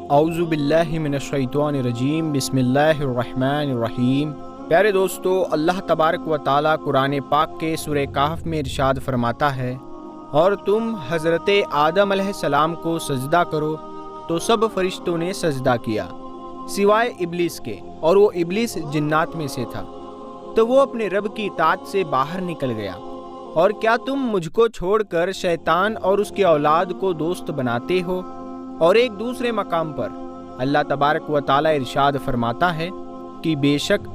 اعوذ باللہ من الشیطان الرجیم، بسم اللہ الرحمن الرحیم۔ پیارے دوستو، اللہ تبارک و تعالیٰ قرآن پاک کے سورہ کہف میں ارشاد فرماتا ہے، اور تم حضرت آدم علیہ السلام کو سجدہ کرو تو سب فرشتوں نے سجدہ کیا سوائے ابلیس کے، اور وہ ابلیس جنات میں سے تھا، تو وہ اپنے رب کی اطاعت سے باہر نکل گیا۔ اور کیا تم مجھ کو چھوڑ کر شیطان اور اس کی اولاد کو دوست بناتے ہو؟ اور ایک دوسرے مقام پر اللہ تبارک و تعالیٰ ارشاد فرماتا ہے کہ بے شک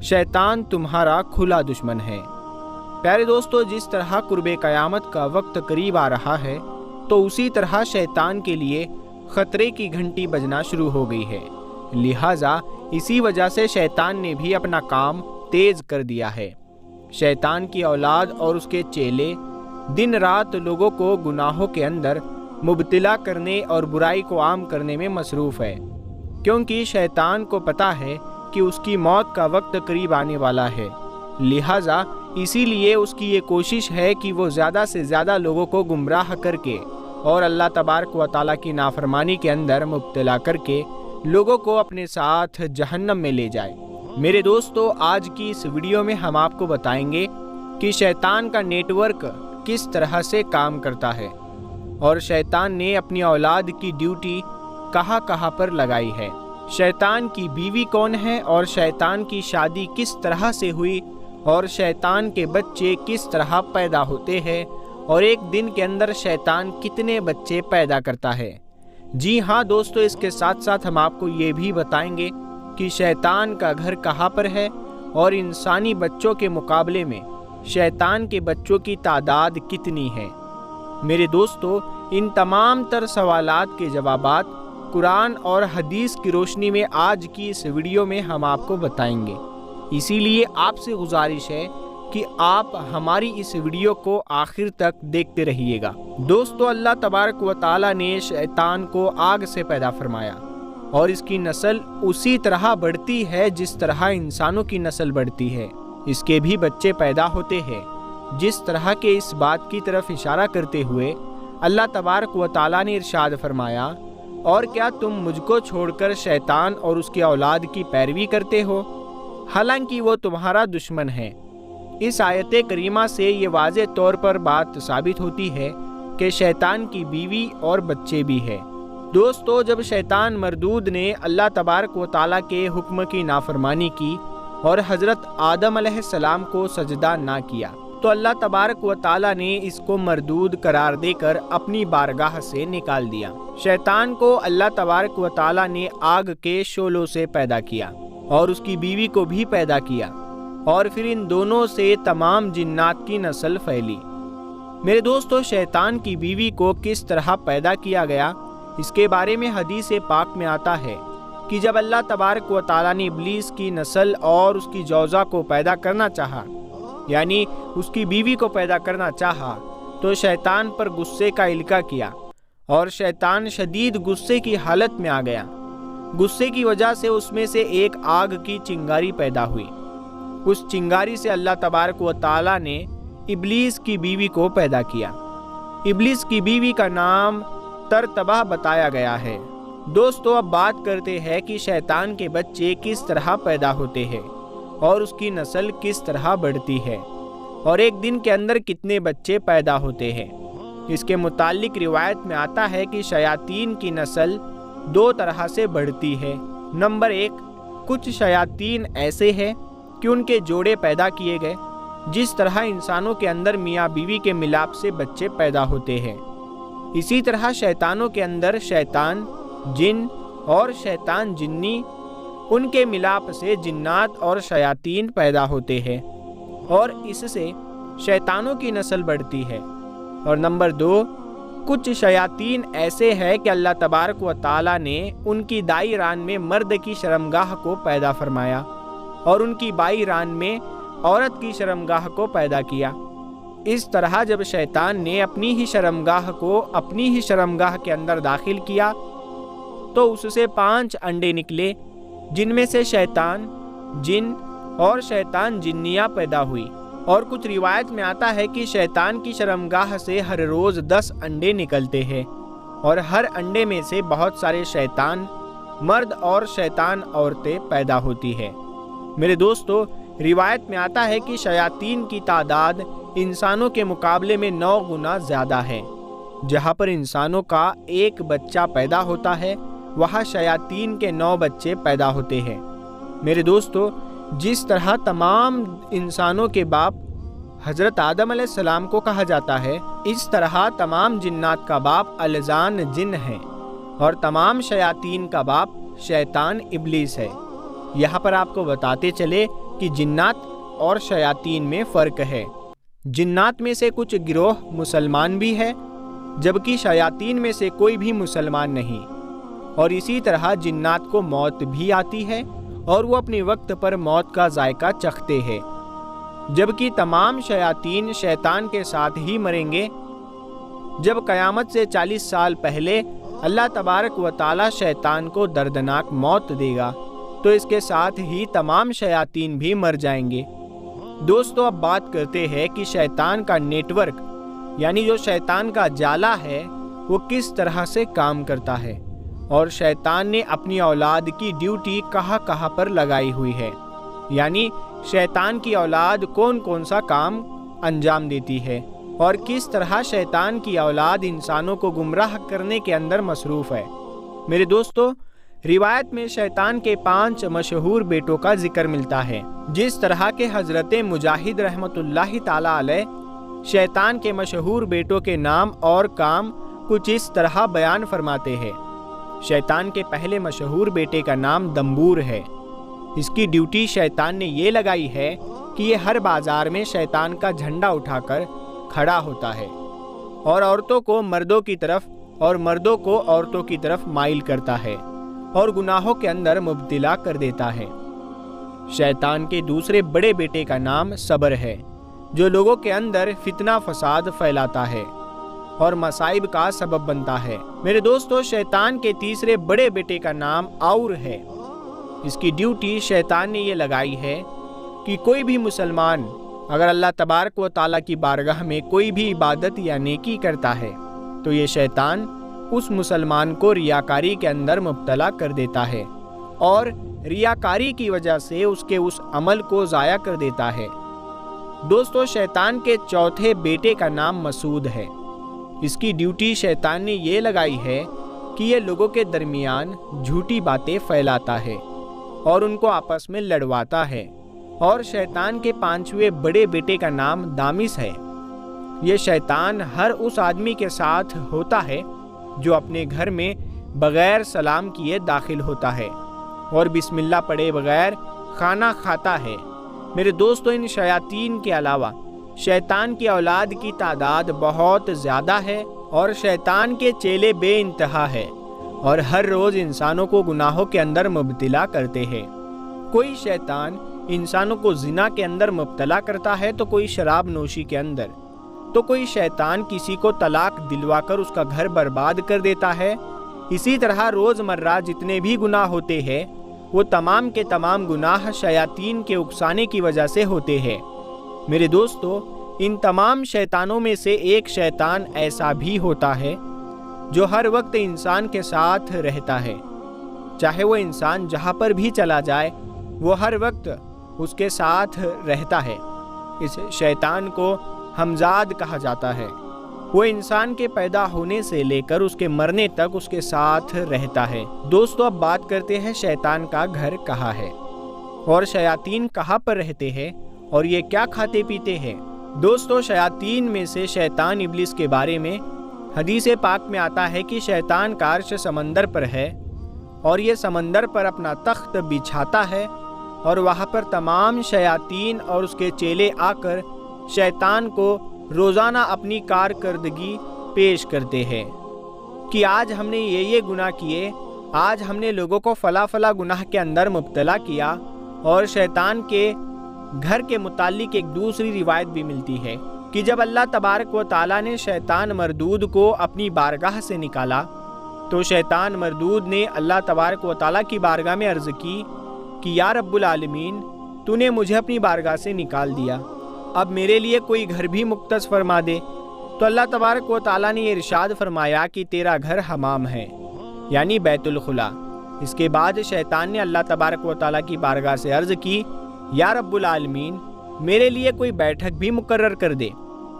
شیطان تمہارا کھلا دشمن ہے۔ پیارے دوستو، جس طرح قرب قیامت کا وقت قریب آ رہا ہے، تو اسی طرح شیطان کے لیے خطرے کی گھنٹی بجنا شروع ہو گئی ہے، لہٰذا اسی وجہ سے شیطان نے بھی اپنا کام تیز کر دیا ہے۔ شیطان کی اولاد اور اس کے چیلے دن رات لوگوں کو گناہوں کے اندر مبتلا کرنے اور برائی کو عام کرنے میں مصروف ہے، کیونکہ شیطان کو پتہ ہے کہ اس کی موت کا وقت قریب آنے والا ہے، لہٰذا اسی لیے اس کی یہ کوشش ہے کہ وہ زیادہ سے زیادہ لوگوں کو گمراہ کر کے اور اللہ تبارک و تعالیٰ کی نافرمانی کے اندر مبتلا کر کے لوگوں کو اپنے ساتھ جہنم میں لے جائے۔ میرے دوستو، آج کی اس ویڈیو میں ہم آپ کو بتائیں گے کہ شیطان کا نیٹ ورک کس طرح سے کام کرتا ہے، اور شیطان نے اپنی اولاد کی ڈیوٹی کہاں کہاں پر لگائی ہے، شیطان کی بیوی کون ہے، اور شیطان کی شادی کس طرح سے ہوئی، اور شیطان کے بچے کس طرح پیدا ہوتے ہیں، اور ایک دن کے اندر شیطان کتنے بچے پیدا کرتا ہے۔ جی ہاں دوستو، اس کے ساتھ ساتھ ہم آپ کو یہ بھی بتائیں گے کہ شیطان کا گھر کہاں پر ہے، اور انسانی بچوں کے مقابلے میں شیطان کے بچوں کی تعداد کتنی ہے۔ میرے دوستو، ان تمام تر سوالات کے جوابات قرآن اور حدیث کی روشنی میں آج کی اس ویڈیو میں ہم آپ کو بتائیں گے، اسی لیے آپ سے گزارش ہے کہ آپ ہماری اس ویڈیو کو آخر تک دیکھتے رہیے گا۔ دوستو، اللہ تبارک و تعالیٰ نے شیطان کو آگ سے پیدا فرمایا، اور اس کی نسل اسی طرح بڑھتی ہے جس طرح انسانوں کی نسل بڑھتی ہے، اس کے بھی بچے پیدا ہوتے ہیں، جس طرح کے اس بات کی طرف اشارہ کرتے ہوئے اللہ تبارک و تعالیٰ نے ارشاد فرمایا، اور کیا تم مجھ کو چھوڑ کر شیطان اور اس کی اولاد کی پیروی کرتے ہو، حالانکہ وہ تمہارا دشمن ہے۔ اس آیت کریمہ سے یہ واضح طور پر بات ثابت ہوتی ہے کہ شیطان کی بیوی اور بچے بھی ہے۔ دوستو، جب شیطان مردود نے اللہ تبارک و تعالیٰ کے حکم کی نافرمانی کی اور حضرت آدم علیہ السلام کو سجدہ نہ کیا، تو اللہ تبارک و تعالیٰ نے اس کو مردود قرار دے کر اپنی بارگاہ سے نکال دیا۔ شیطان کو اللہ تبارک و تعالیٰ نے آگ کے شعلوں سے پیدا کیا، اور اس کی بیوی کو بھی پیدا کیا، اور پھر ان دونوں سے تمام جنات کی نسل پھیلی۔ میرے دوستو، شیطان کی بیوی کو کس طرح پیدا کیا گیا، اس کے بارے میں حدیث پاک میں آتا ہے کہ جب اللہ تبارک و تعالیٰ نے ابلیس کی نسل اور اس کی جوزہ کو پیدا کرنا چاہا، یعنی اس کی بیوی کو پیدا کرنا چاہا، تو شیطان پر غصے کا القاء کیا، اور شیطان شدید غصے کی حالت میں آ گیا۔ غصے کی وجہ سے اس میں سے ایک آگ کی چنگاری پیدا ہوئی۔ اس چنگاری سے اللہ تبارک و تعالیٰ نے ابلیس کی بیوی کو پیدا کیا۔ ابلیس کی بیوی کا نام ترتبہ بتایا گیا ہے۔ دوستو، اب بات کرتے ہیں کہ شیطان کے بچے کس طرح پیدا ہوتے ہیں، اور اس کی نسل کس طرح بڑھتی ہے، اور ایک دن کے اندر کتنے بچے پیدا ہوتے ہیں۔ اس کے متعلق روایت میں آتا ہے کہ شیاطین کی نسل دو طرح سے بڑھتی ہے۔ نمبر ایک، کچھ شیاطین ایسے ہیں کہ ان کے جوڑے پیدا کیے گئے، جس طرح انسانوں کے اندر میاں بیوی کے ملاپ سے بچے پیدا ہوتے ہیں، اسی طرح شیطانوں کے اندر شیطان جن اور شیطان جنی، ان کے ملاپ سے جنات اور شیاطین پیدا ہوتے ہیں، اور اس سے شیطانوں کی نسل بڑھتی ہے۔ اور نمبر دو، کچھ شیاطین ایسے ہیں کہ اللہ تبارک و تعالیٰ نے ان کی دائیں ران میں مرد کی شرمگاہ کو پیدا فرمایا، اور ان کی بائیں ران میں عورت کی شرمگاہ کو پیدا کیا۔ اس طرح جب شیطان نے اپنی ہی شرمگاہ کو اپنی ہی شرمگاہ کے اندر داخل کیا، تو اس سے 5 انڈے نکلے، جن میں سے شیطان جن اور شیطان جنیاں پیدا ہوئی، اور کچھ روایت میں آتا ہے کہ شیطان کی شرمگاہ سے ہر روز 10 انڈے نکلتے ہیں اور ہر انڈے میں سے بہت سارے شیطان مرد اور شیطان عورتیں پیدا ہوتی ہے۔ میرے دوستو، روایت میں آتا ہے کہ شیاطین کی تعداد انسانوں کے مقابلے میں 9 گنا زیادہ ہے۔ جہاں پر انسانوں کا ایک بچہ پیدا ہوتا ہے، وہاں شیاطین کے 9 بچے پیدا ہوتے ہیں۔ میرے دوستو، جس طرح تمام انسانوں کے باپ حضرت آدم علیہ السلام کو کہا جاتا ہے، اس طرح تمام جنات کا باپ الزان جن ہے اور تمام شیاطین کا باپ شیطان ابلیس ہے۔ یہاں پر آپ کو بتاتے چلے کہ جنات اور شیاطین میں فرق ہے۔ جنات میں سے کچھ گروہ مسلمان بھی ہے، جبکہ شیاطین میں سے کوئی بھی مسلمان نہیں۔ اور اسی طرح جنات کو موت بھی آتی ہے اور وہ اپنے وقت پر موت کا ذائقہ چکھتے ہیں، جبکہ تمام شیاطین شیطان کے ساتھ ہی مریں گے۔ جب قیامت سے 40 سال پہلے اللہ تبارک و تعالی شیطان کو دردناک موت دے گا تو اس کے ساتھ ہی تمام شیاطین بھی مر جائیں گے۔ دوستو، اب بات کرتے ہیں کہ شیطان کا نیٹ ورک یعنی جو شیطان کا جالا ہے وہ کس طرح سے کام کرتا ہے، اور شیطان نے اپنی اولاد کی ڈیوٹی کہاں کہاں پر لگائی ہوئی ہے، یعنی شیطان کی اولاد کون کون سا کام انجام دیتی ہے اور کس طرح شیطان کی اولاد انسانوں کو گمراہ کرنے کے اندر مصروف ہے۔ میرے دوستو، روایت میں شیطان کے 5 مشہور بیٹوں کا ذکر ملتا ہے، جس طرح کے حضرت مجاہد رحمۃ اللہ تعالی علیہ شیطان کے مشہور بیٹوں کے نام اور کام کچھ اس طرح بیان فرماتے ہیں۔ شیطان کے پہلے مشہور بیٹے کا نام دمبور ہے۔ اس کی ڈیوٹی شیطان نے یہ لگائی ہے کہ یہ ہر بازار میں شیطان کا جھنڈا اٹھا کر کھڑا ہوتا ہے اور عورتوں کو مردوں کی طرف اور مردوں کو عورتوں کی طرف مائل کرتا ہے اور گناہوں کے اندر مبتلا کر دیتا ہے۔ شیطان کے دوسرے بڑے بیٹے کا نام صبر ہے، جو لوگوں کے اندر فتنہ فساد پھیلاتا ہے اور مصائب کا سبب بنتا ہے۔ میرے دوستو، شیطان کے تیسرے بڑے بیٹے کا نام اور ہے۔ اس کی ڈیوٹی شیطان نے یہ لگائی ہے کہ کوئی بھی مسلمان اگر اللہ تبارک و تعالیٰ کی بارگاہ میں کوئی بھی عبادت یا نیکی کرتا ہے تو یہ شیطان اس مسلمان کو ریاکاری کے اندر مبتلا کر دیتا ہے اور ریاکاری کی وجہ سے اس کے اس عمل کو ضائع کر دیتا ہے۔ دوستو، شیطان کے چوتھے بیٹے کا نام مسعود ہے۔ اس کی ڈیوٹی شیطان نے یہ لگائی ہے کہ یہ لوگوں کے درمیان جھوٹی باتیں پھیلاتا ہے اور ان کو آپس میں لڑواتا ہے۔ اور شیطان کے 5ویں بڑے بیٹے کا نام دامس ہے۔ یہ شیطان ہر اس آدمی کے ساتھ ہوتا ہے جو اپنے گھر میں بغیر سلام کیے داخل ہوتا ہے اور بسم اللہ پڑھے بغیر کھانا کھاتا ہے۔ میرے دوستو، ان شیاطین کے علاوہ شیطان کی اولاد کی تعداد بہت زیادہ ہے اور شیطان کے چیلے بے انتہا ہے اور ہر روز انسانوں کو گناہوں کے اندر مبتلا کرتے ہیں۔ کوئی شیطان انسانوں کو زنا کے اندر مبتلا کرتا ہے تو کوئی شراب نوشی کے اندر، تو کوئی شیطان کسی کو طلاق دلوا کر اس کا گھر برباد کر دیتا ہے۔ اسی طرح روزمرہ جتنے بھی گناہ ہوتے ہیں وہ تمام کے تمام گناہ شیاطین کے اکسانے کی وجہ سے ہوتے ہیں۔ میرے دوستو، ان تمام شیطانوں میں سے ایک شیطان ایسا بھی ہوتا ہے جو ہر وقت انسان کے ساتھ رہتا ہے، چاہے وہ انسان جہاں پر بھی چلا جائے وہ ہر وقت اس کے ساتھ رہتا ہے۔ اس شیطان کو ہمزاد کہا جاتا ہے۔ وہ انسان کے پیدا ہونے سے لے کر اس کے مرنے تک اس کے ساتھ رہتا ہے۔ دوستو، اب بات کرتے ہیں شیطان کا گھر کہاں ہے اور شیاطین کہاں پر رہتے ہیں اور یہ کیا کھاتے پیتے ہیں۔ دوستو، شیاطین میں سے شیطان ابلیس کے بارے میں حدیث پاک میں آتا ہے کہ شیطان کا عرش سمندر پر ہے اور یہ سمندر پر اپنا تخت بچھاتا ہے اور وہاں پر تمام شیاطین اور اس کے چیلے آ کر شیطان کو روزانہ اپنی کارکردگی پیش کرتے ہیں کہ آج ہم نے یہ گناہ کیے، آج ہم نے لوگوں کو فلاں فلاں گناہ کے اندر مبتلا کیا۔ اور شیطان کے گھر کے متعلق ایک دوسری روایت بھی ملتی ہے کہ جب اللہ تبارک و تعالیٰ نے شیطان مردود کو اپنی بارگاہ سے نکالا تو شیطان مردود نے اللہ تبارک و تعالیٰ کی بارگاہ میں عرض کی کہ یا رب العالمین، تو نے مجھے اپنی بارگاہ سے نکال دیا اب میرے لیے کوئی گھر بھی مختص فرما دے۔ تو اللہ تبارک و تعالیٰ نے یہ ارشاد فرمایا کہ تیرا گھر حمام ہے، یعنی بیت الخلا۔ اس کے بعد شیطان نے اللہ تبارک و تعالیٰ کی بارگاہ سے عرض کی، یا رب العالمین میرے لیے کوئی بیٹھک بھی مقرر کر دے۔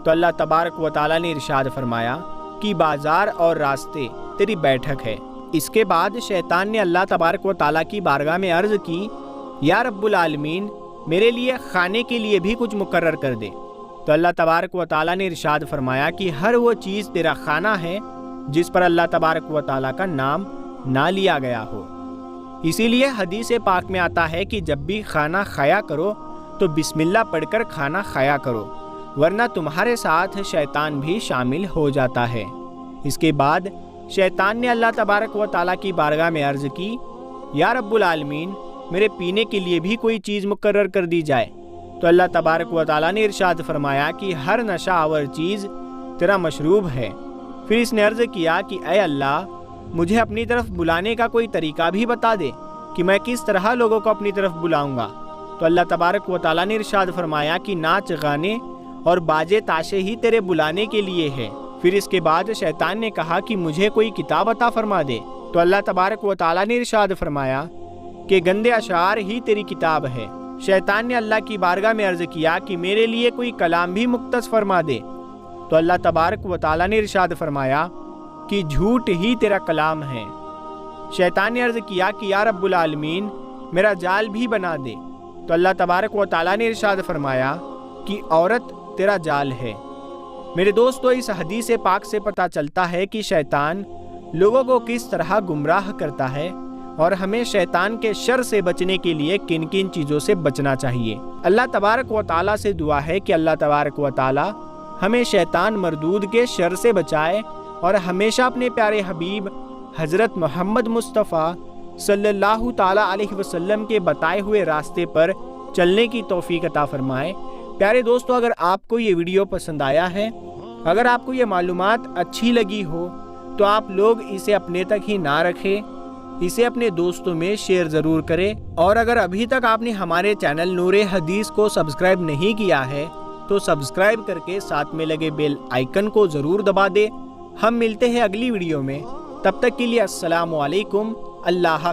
تو اللہ تبارک و تعالیٰ نے ارشاد فرمایا کہ بازار اور راستے تیری بیٹھک ہے۔ اس کے بعد شیطان نے اللہ تبارک و تعالیٰ کی بارگاہ میں عرض کی، یا رب العالمین میرے لیے کھانے کے لیے بھی کچھ مقرر کر دے۔ تو اللہ تبارک و تعالیٰ نے ارشاد فرمایا کہ ہر وہ چیز تیرا کھانا ہے جس پر اللہ تبارک و تعالیٰ کا نام نہ لیا گیا ہو۔ اسی لیے حدیث پاک میں آتا ہے کہ جب بھی کھانا کھایا کرو تو بسم اللہ پڑھ کر کھانا کھایا کرو، ورنہ تمہارے ساتھ شیطان بھی شامل ہو جاتا ہے۔ اس کے بعد شیطان نے اللہ تبارک و تعالیٰ کی بارگاہ میں عرض کی، یا رب العالمین میرے پینے کے لیے بھی کوئی چیز مقرر کر دی جائے۔ تو اللہ تبارک و تعالیٰ نے ارشاد فرمایا کہ ہر نشہ آور چیز تیرا مشروب ہے۔ پھر اس نے عرض کیا کہ اے اللہ مجھے اپنی طرف بلانے کا کوئی طریقہ بھی بتا دے کہ میں کس طرح لوگوں کو اپنی طرف بلاؤں گا۔ تو اللہ تبارک و تعالیٰ نے ارشاد فرمایا کہ ناچ گانے اور باجے تاشے ہی تیرے بلانے کے لیے ہے۔ پھر اس کے بعد شیطان نے کہا کہ مجھے کوئی کتاب عطا فرما دے۔ تو اللہ تبارک و تعالیٰ نے ارشاد فرمایا کہ گندے اشعار ہی تیری کتاب ہے۔ شیطان نے اللہ کی بارگاہ میں عرض کیا کہ میرے لیے کوئی کلام بھی مختص فرما دے۔ تو اللہ تبارک و تعالیٰ نے ارشاد فرمایا کہ جھوٹ ہی تیرا کلام ہے۔ شیطان نے عرض کیا کہ یا رب العالمین میرا جال بھی بنا دے۔ تو اللہ تبارک و تعالیٰ نے ارشاد فرمایا کہ عورت تیرا جال ہے۔ میرے دوستو، اس حدیث پاک سے پتہ چلتا ہے کہ شیطان لوگوں کو کس طرح گمراہ کرتا ہے اور ہمیں شیطان کے شر سے بچنے کے لیے کن کن چیزوں سے بچنا چاہیے۔ اللہ تبارک و تعالیٰ سے دعا ہے کہ اللہ تبارک و تعالیٰ ہمیں شیطان مردود کے شر سے بچائے اور ہمیشہ اپنے پیارے حبیب حضرت محمد مصطفیٰ صلی اللہ تعالیٰ علیہ وسلم کے بتائے ہوئے راستے پر چلنے کی توفیق عطا فرمائے۔ پیارے دوستو، اگر آپ کو یہ ویڈیو پسند آیا ہے، اگر آپ کو یہ معلومات اچھی لگی ہو تو آپ لوگ اسے اپنے تک ہی نہ رکھیں، اسے اپنے دوستوں میں شیئر ضرور کریں۔ اور اگر ابھی تک آپ نے ہمارے چینل نور حدیث کو سبسکرائب نہیں کیا ہے تو سبسکرائب کر کے ساتھ میں لگے بیل آئیکن کو ضرور دبا دیں۔ ہم ملتے ہیں اگلی ویڈیو میں، تب تک کے لیے السلام علیکم، اللہ حافظ۔